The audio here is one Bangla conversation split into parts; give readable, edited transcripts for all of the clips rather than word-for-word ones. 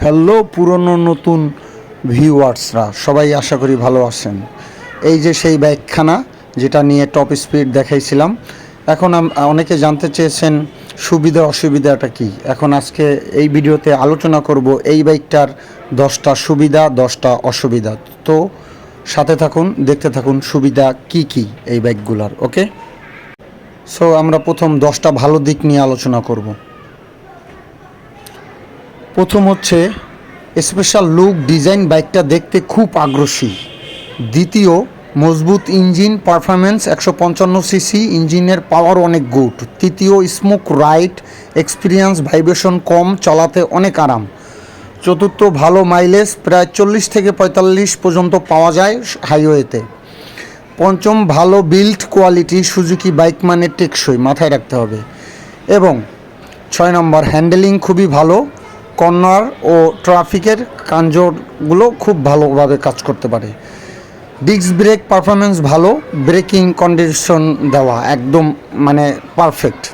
হ্যালো পুরনো নতুন ভিউয়ার্সরা, সবাই আশা করি ভালো আছেন। এই যে সেই বাইকখানা যেটা নিয়ে টপ স্পিড দেখাইছিলাম, এখন অনেকে জানতে চেয়েছেন সুবিধা অসুবিধাটা কি। এখন আজকে এই ভিডিওতে আলোচনা করব এই বাইকটার 10টা সুবিধা 10টা অসুবিধা। তো সাথে থাকুন, দেখতে থাকুন সুবিধা কি কি এই বাইকগুলোর। ওকে, সো আমরা প্রথম 10টা ভালো দিক নিয়ে আলোচনা করব। প্রথম হচ্ছে স্পেশাল লুক ডিজাইন, বাইকটা দেখতে খুব আগ্রাসী। দ্বিতীয়, মজবুত ইঞ্জিন পারফরমেন্স, 155 সিসি ইঞ্জিনের পাওয়ার অনেক গুড। তৃতীয়, স্মুথ রাইড এক্সপিরিয়েন্স, ভাইব্রেশন কম, চালাতে অনেক আরাম। চতুর্থ, ভালো মাইলেজ, প্রায় 40 থেকে 45 পর্যন্ত পাওয়া যায় হাইওয়েতে। পঞ্চম, ভালো বিল্ড কোয়ালিটি, সুজুকি বাইক মানে টেকসই, মাথায় রাখতে হবে। এবং 6 নম্বর, হ্যান্ডেলিং খুবই ভালো, কর্নার ও ট্রাফিকের কাঞ্জরগুলো খুব ভালোভাবে কাজ করতে পারে। ডিস্ক ব্রেক পারফরমেন্স ভালো, ব্রেকিং কন্ডিশন দেওয়া একদম মানে পারফেক্ট।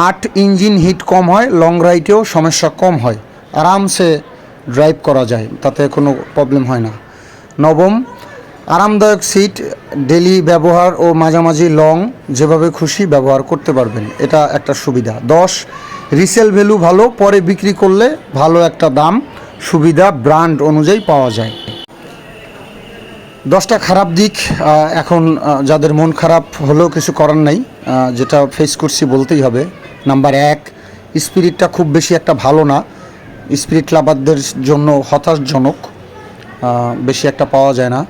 8, ইঞ্জিন হিট কম হয়, লং রাইডেও সমস্যা কম হয়, আরামসে ড্রাইভ করা যায়, তাতে কোনো প্রবলেম হয় না। নবম, আরামদায়ক সিট, ডেলি ব্যবহার ও মাঝামাঝি লং যেভাবে খুশি ব্যবহার করতে পারবেন, এটা একটা সুবিধা। 10, রিসেল ভ্যালু ভালো, পরে বিক্রি করলে ভালো একটা দাম, সুবিধা ব্র্যান্ড অনুযায়ী পাওয়া যায়। 10টা খারাপ দিক, এখন যাদের মন খারাপ হলেও কিছু করার নাই, যেটা ফেস করছি বলতেই হবে। নাম্বার 1, স্পিরিটটা খুব বেশি একটা ভালো না, স্পিরিট লাভারদের জন্য হতাশজনক, বেশি একটা পাওয়া যায় না।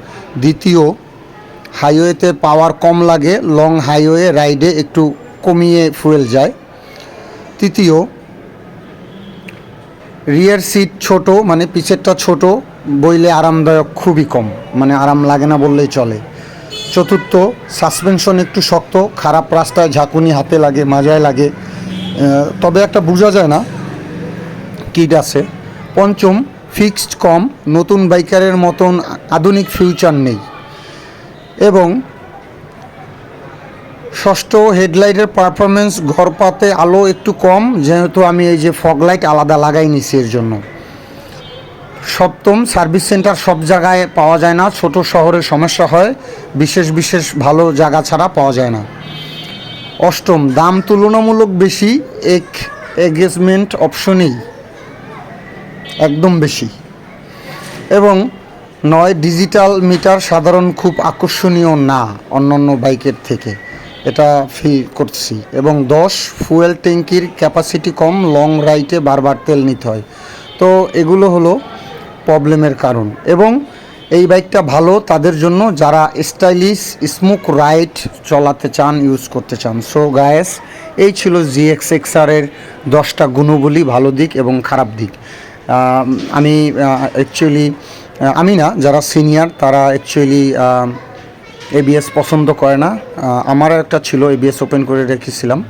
দ্বিতীয়, হাইওয়েতে পাওয়ার কম লাগে, লং হাইওয়ে রাইডে একটু কমিয়ে ফুয়েল যায়। তৃতীয়, রিয়ার সিট ছোট, মানে পিছেরটা ছোট, বইলে আরামদায়ক খুবই কম, মানে আরাম লাগে না বললেই চলে। চতুর্থ, সাসপেনশন একটু শক্ত, খারাপ রাস্তায় ঝাঁকুনি হাতে লাগে, মাজায় লাগে, তবে একটা বোঝা যায় না কিট আছে। পঞ্চম, ফিক্সড কম, নতুন বাইকারের মতন আধুনিক ফিউচার নেই। এবং ষষ্ঠ, হেডলাইটের পারফরমেন্স, ঘরপাতে আলো একটু কম, যেহেতু আমি এই যে ফগ লাইট আলাদা লাগাই নিছি এর জন্য। সপ্তম, সার্ভিস সেন্টার সব জায়গায় পাওয়া যায় না, ছোট শহরে সমস্যা হয়, বিশেষ ভালো জায়গা ছাড়া পাওয়া যায় না। অষ্টম, দাম তুলনামূলক বেশি, এগেজমেন্ট অপশনেই একদম বেশি। এবং 9, ডিজিটাল মিটার সাধারণ খুব আকর্ষণীয় না অন্যান্য বাইকের থেকে, এটা ফিল করছি। এবং 10, ফুয়েল ট্যাঙ্কির ক্যাপাসিটি কম, লং রাইডে বারবার তেল নিতে হয়। তো এগুলো হলো প্রবলেমের কারণ। এবং এই বাইকটা ভালো তাদের জন্য যারা স্টাইলিশ স্মুথ রাইড চালাতে চান, ইউজ করতে চান। সো গায়েস, এই ছিল GXXR-এর 10টা গুণবলী, ভালো দিক এবং খারাপ দিক। আমি অ্যাকচুয়ালি আমি না, যারা সিনিয়র তারা অ্যাকচুয়ালি ABS পছন্দ করে না। আমারও একটা ছিল, ABS ওপেন করে রেখেছিলাম।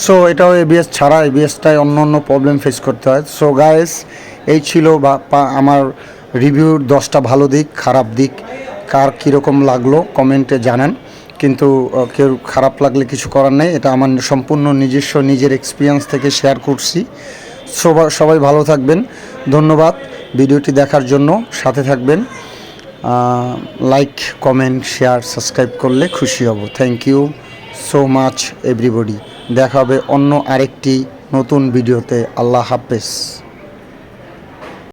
সো এটাও ABS ছাড়া, ABSটায় অন্য প্রবলেম ফেস করতে হয়। সো গায়েস, এই ছিল আমার রিভিউর 10টা ভালো দিক খারাপ দিক। কার কীরকম লাগলো কমেন্টে জানান, কিন্তু কেউ খারাপ লাগলে কিছু করার নেই, এটা আমার সম্পূর্ণ নিজের এক্সপিরিয়েন্স থেকে শেয়ার করছি। সবাই ভালো থাকবেন, ধন্যবাদ ভিডিওটি দেখার জন্য। সাথে থাকবেন, লাইক কমেন্ট শেয়ার সাবস্ক্রাইব করলে খুশি হব। Thank you so much everybody. দেখা হবে অন্য আরেকটি নতুন ভিডিওতে। আল্লাহ হাফেজ।